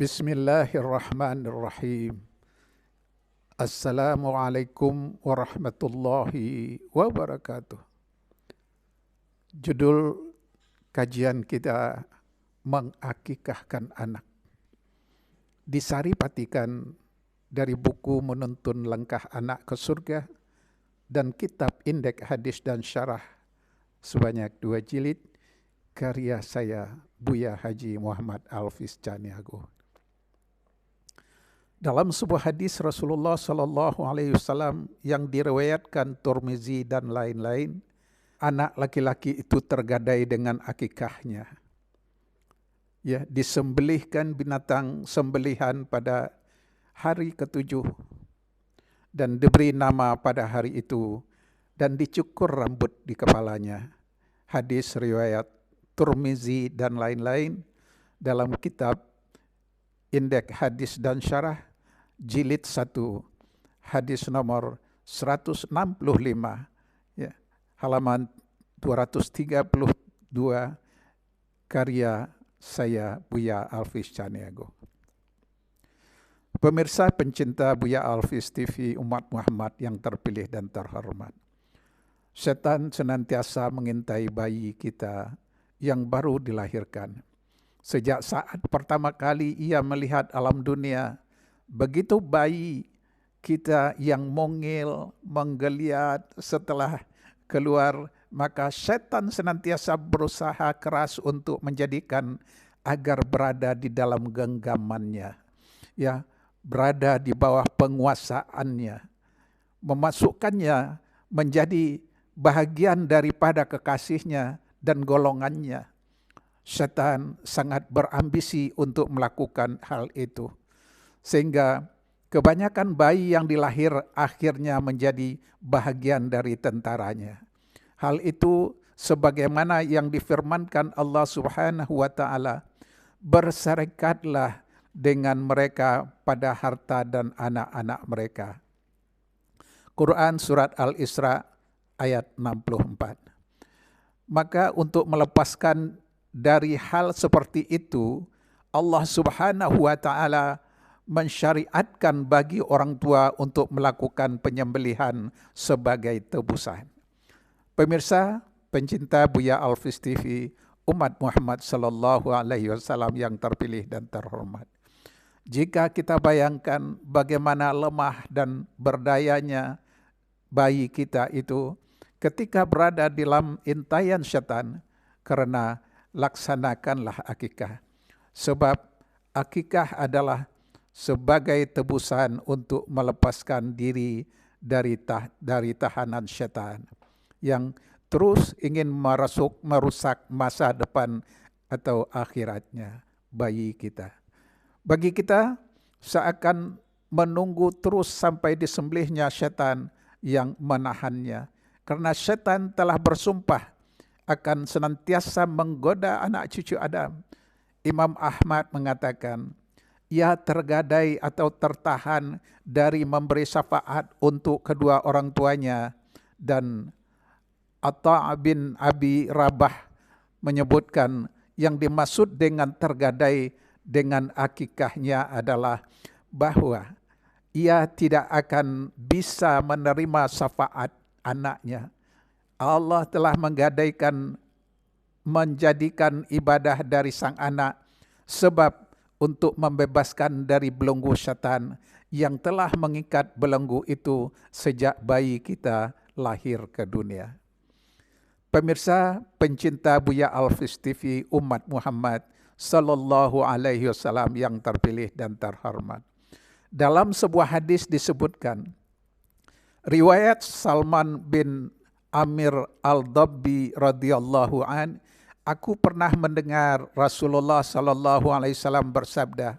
Bismillahirrahmanirrahim. Assalamualaikum warahmatullahi wabarakatuh. Judul kajian kita mengakikahkan anak. Disaripatikan dari buku Menuntun Langkah Anak ke Surga dan kitab Indeks Hadis dan Syarah sebanyak 2 jilid karya saya Buya Haji Muhammad Alfiz Caniago. Dalam sebuah hadis Rasulullah Sallallahu Alaihi Wasallam yang diriwayatkan Tirmizi dan lain-lain, anak laki-laki itu tergadai dengan akikahnya. Ya, disembelihkan binatang sembelihan pada hari ke-7 dan diberi nama pada hari itu dan dicukur rambut di kepalanya. Hadis riwayat Tirmizi dan lain-lain dalam kitab Indeks Hadis dan Syarah jilid 1 hadis nomor 165 ya, halaman 232 karya saya Buya Alfiz Caniago. Pemirsa pencinta Buya Alfiz TV umat Muhammad yang terpilih dan terhormat. Setan senantiasa mengintai bayi kita yang baru dilahirkan. Sejak saat pertama kali ia melihat alam dunia, begitu bayi kita yang mungil, menggeliat setelah keluar, maka setan senantiasa berusaha keras untuk menjadikan agar berada di dalam genggamannya, ya, berada di bawah penguasaannya, memasukkannya menjadi bahagian daripada kekasihnya dan golongannya. Setan sangat berambisi untuk melakukan hal itu. Sehingga kebanyakan bayi yang dilahir akhirnya menjadi bahagian dari tentaranya. Hal itu sebagaimana yang difirmankan Allah Subhanahu wa Ta'ala, berserikatlah dengan mereka pada harta dan anak-anak mereka. Quran Surat Al-Isra ayat 64. Maka untuk melepaskan dari hal seperti itu, Allah Subhanahu wa Ta'ala mensyariatkan bagi orang tua untuk melakukan penyembelihan sebagai tebusan. Pemirsa, pencinta Buya Alfiz TV, umat Muhammad Sallallahu Alaihi Wasallam yang terpilih dan terhormat. Jika kita bayangkan bagaimana lemah dan berdayanya bayi kita itu ketika berada di dalam intaian setan, karena laksanakanlah akikah. Sebab akikah adalah sebagai tebusan untuk melepaskan diri dari tahanan syaitan yang terus ingin merusak masa depan atau akhiratnya bayi kita. Bagi kita seakan menunggu terus sampai disembelihnya syaitan yang menahannya, karena syaitan telah bersumpah akan senantiasa menggoda anak cucu Adam. Imam Ahmad mengatakan, ia tergadai atau tertahan dari memberi syafaat untuk kedua orang tuanya. Dan Atha bin Abi Rabah menyebutkan yang dimaksud dengan tergadai dengan akikahnya adalah bahwa ia tidak akan bisa menerima syafaat anaknya. Allah telah menjadikan ibadah dari sang anak sebab untuk membebaskan dari belenggu syaitan yang telah mengikat belenggu itu sejak bayi kita lahir ke dunia. Pemirsa pencinta Buya Alfiz TV umat Muhammad Sallallahu Alaihi Wasallam yang terpilih dan terhormat. Dalam sebuah hadis disebutkan, riwayat Salman bin Amir al-Dabbi radhiyallahu an, aku pernah mendengar Rasulullah Sallallahu Alaihi Wasallam bersabda,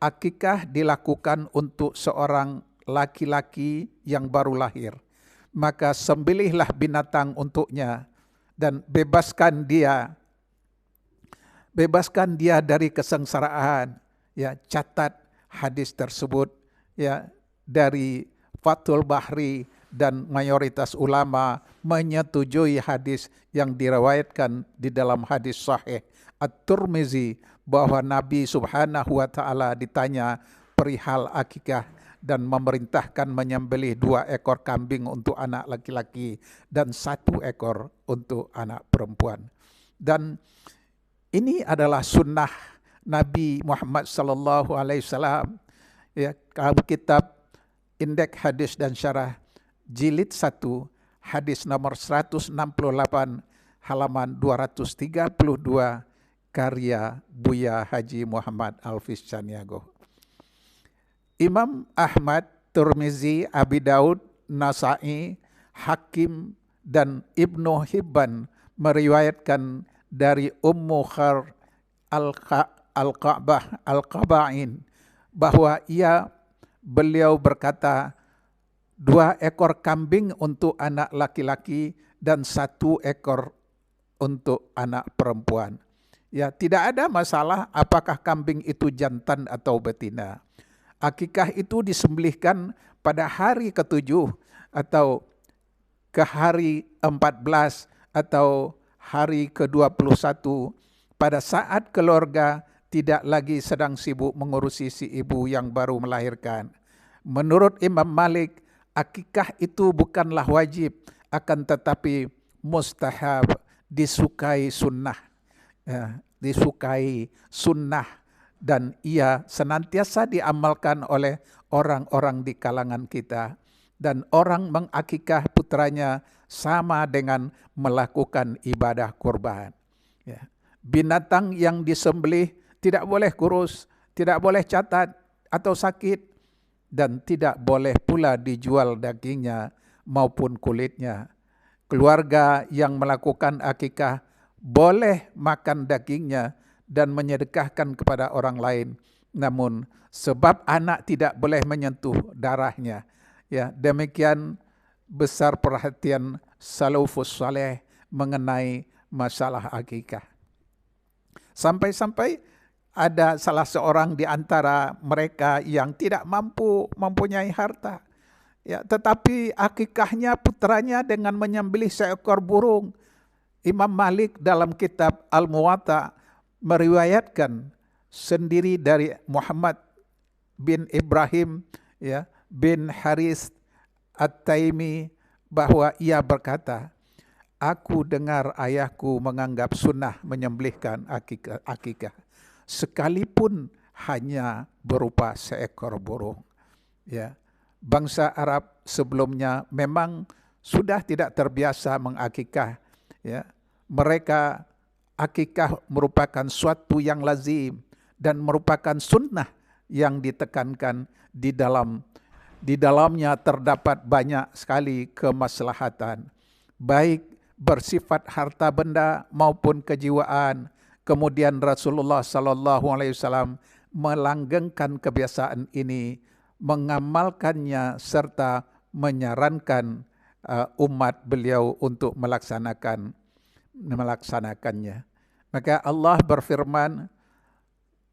akikah dilakukan untuk seorang laki-laki yang baru lahir, maka sembelihlah binatang untuknya dan bebaskan dia dari kesengsaraan. Ya, catat hadis tersebut ya dari Fathul Bahri, dan mayoritas ulama menyetujui hadis yang diriwayatkan di dalam hadis sahih At-Tirmizi bahwa Nabi Subhanahu wa Ta'ala ditanya perihal akikah dan memerintahkan menyembelih 2 ekor kambing untuk anak laki-laki dan 1 ekor untuk anak perempuan. Dan ini adalah sunnah Nabi Muhammad sallallahu alaihi wasallam. Ya, kitab Indeks Hadis dan Syarah jilid 1 hadis nomor 168 halaman 232 karya Buya Haji Muhammad Alfiz Caniago. Imam Ahmad, Tirmizi, Abi Daud, Nasa'i, Hakim, dan Ibnu Hibban meriwayatkan dari Ummu Khar Al-Qaba'in bahwa beliau berkata, 2 ekor kambing untuk anak laki-laki dan 1 ekor untuk anak perempuan. Ya, tidak ada masalah apakah kambing itu jantan atau betina. Akikah itu disembelihkan pada hari ke-7 atau ke hari 14 atau hari ke-21 pada saat keluarga tidak lagi sedang sibuk mengurusi si ibu yang baru melahirkan. Menurut Imam Malik, akikah itu bukanlah wajib, akan tetapi mustahab, disukai sunnah. Ya, disukai sunnah. Dan ia senantiasa diamalkan oleh orang-orang di kalangan kita. Dan orang mengakikah putranya sama dengan melakukan ibadah kurban. Ya. Binatang yang disembelih tidak boleh kurus, tidak boleh cacat atau sakit, dan tidak boleh pula dijual dagingnya maupun kulitnya. Keluarga yang melakukan akikah boleh makan dagingnya dan menyedekahkan kepada orang lain. Namun sebab anak tidak boleh menyentuh darahnya. Ya, demikian besar perhatian salafus saleh mengenai masalah akikah. Sampai-sampai ada salah seorang di antara mereka yang tidak mempunyai harta. Ya, tetapi akikahnya putranya dengan menyembelih seekor burung. Imam Malik dalam kitab Al-Muwatta meriwayatkan sendiri dari Muhammad bin Ibrahim ya, bin Haris At-Taimi bahwa ia berkata, aku dengar ayahku menganggap sunnah menyembelihkan akikah sekalipun hanya berupa seekor burung. Ya, bangsa Arab sebelumnya memang sudah tidak terbiasa mengakikah. Ya, mereka akikah merupakan suatu yang lazim dan merupakan sunnah yang ditekankan di dalamnya terdapat banyak sekali kemaslahatan, baik bersifat harta benda maupun kejiwaan. Kemudian Rasulullah Sallallahu Alaihi Wasallam melanggengkan kebiasaan ini, mengamalkannya serta menyarankan umat beliau untuk melaksanakannya. Maka Allah berfirman,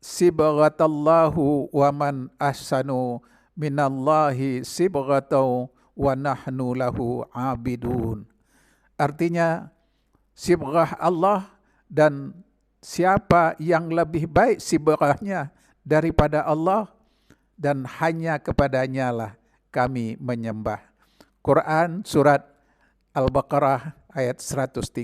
sibghatallahu wa man ahsanu minallahi sibghatau wa nahnu lahu abidun. Artinya sibghah Allah, dan siapa yang lebih baik sibghahnya daripada Allah, dan hanya kepadanya lah kami menyembah. Quran surat Al-Baqarah ayat 138.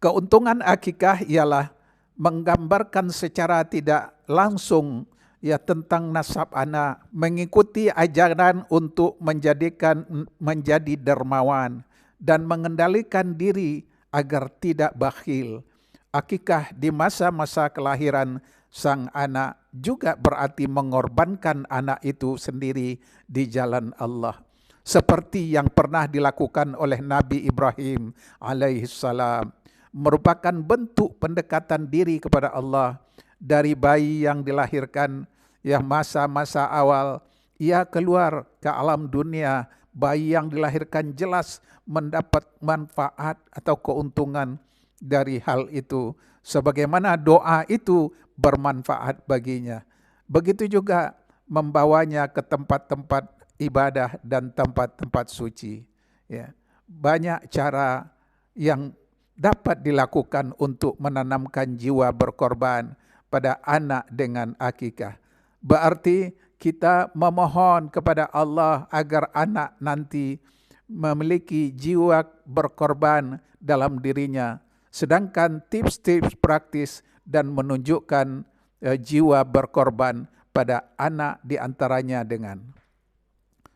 Keuntungan akikah ialah menggambarkan secara tidak langsung ya tentang nasab anak, mengikuti ajaran untuk menjadi dermawan dan mengendalikan diri agar tidak bakhil. Akikah di masa-masa kelahiran sang anak juga berarti mengorbankan anak itu sendiri di jalan Allah, seperti yang pernah dilakukan oleh Nabi Ibrahim alaihissalam, merupakan bentuk pendekatan diri kepada Allah. Dari bayi yang dilahirkan, ya masa-masa awal, ia keluar ke alam dunia, bayi yang dilahirkan jelas mendapat manfaat atau keuntungan dari hal itu, sebagaimana doa itu bermanfaat baginya. Begitu juga membawanya ke tempat-tempat ibadah dan tempat-tempat suci. Ya, banyak cara yang dapat dilakukan untuk menanamkan jiwa berkorban pada anak dengan akikah. Berarti kita memohon kepada Allah agar anak nanti memiliki jiwa berkorban dalam dirinya. Sedangkan tips-tips praktis dan menunjukkan jiwa berkorban pada anak diantaranya dengan: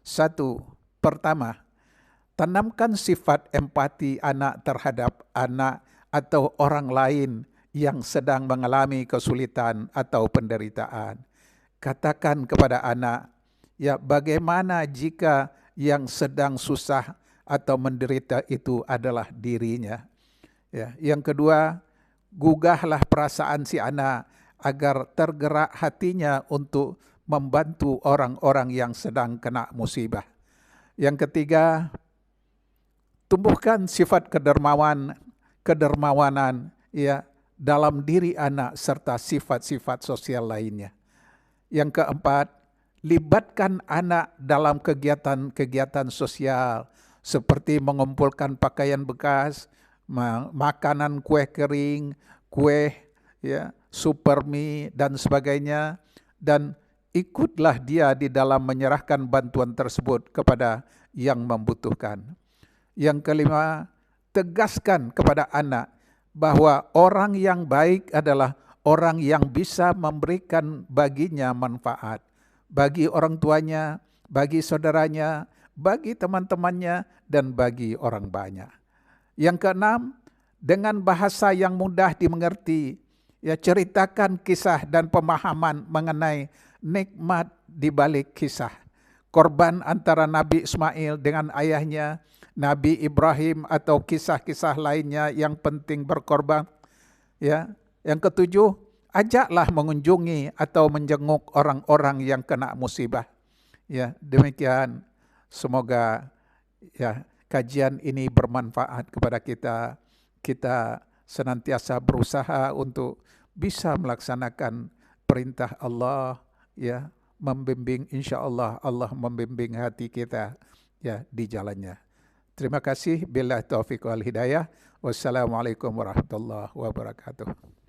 1. Pertama, tanamkan sifat empati anak terhadap anak atau orang lain yang sedang mengalami kesulitan atau penderitaan. Katakan kepada anak, ya, bagaimana jika yang sedang susah atau menderita itu adalah dirinya. Ya, yang kedua, gugahlah perasaan si anak agar tergerak hatinya untuk membantu orang-orang yang sedang kena musibah. Yang ketiga, tumbuhkan sifat kedermawanan ya dalam diri anak serta sifat-sifat sosial lainnya. Yang keempat, libatkan anak dalam kegiatan-kegiatan sosial seperti mengumpulkan pakaian bekas, makanan kue kering, kue ya, super mie dan sebagainya, dan ikutlah dia di dalam menyerahkan bantuan tersebut kepada yang membutuhkan. Yang kelima, tegaskan kepada anak bahwa orang yang baik adalah orang yang bisa memberikan baginya manfaat, bagi orang tuanya, bagi saudaranya, bagi teman-temannya, dan bagi orang banyak. Yang keenam, dengan bahasa yang mudah dimengerti, ya, ceritakan kisah dan pemahaman mengenai nikmat di balik kisah korban antara Nabi Ismail dengan ayahnya, Nabi Ibrahim, atau kisah-kisah lainnya yang penting berkorban. Ya, yang ketujuh, ajaklah mengunjungi atau menjenguk orang-orang yang kena musibah. Ya, demikian. Semoga ya kajian ini bermanfaat kepada kita. Kita senantiasa berusaha untuk bisa melaksanakan perintah Allah, ya, membimbing, insya Allah Allah membimbing hati kita ya di jalannya. Terima kasih. Billahi taufiq wal hidayah. Wassalamualaikum warahmatullahi wabarakatuh.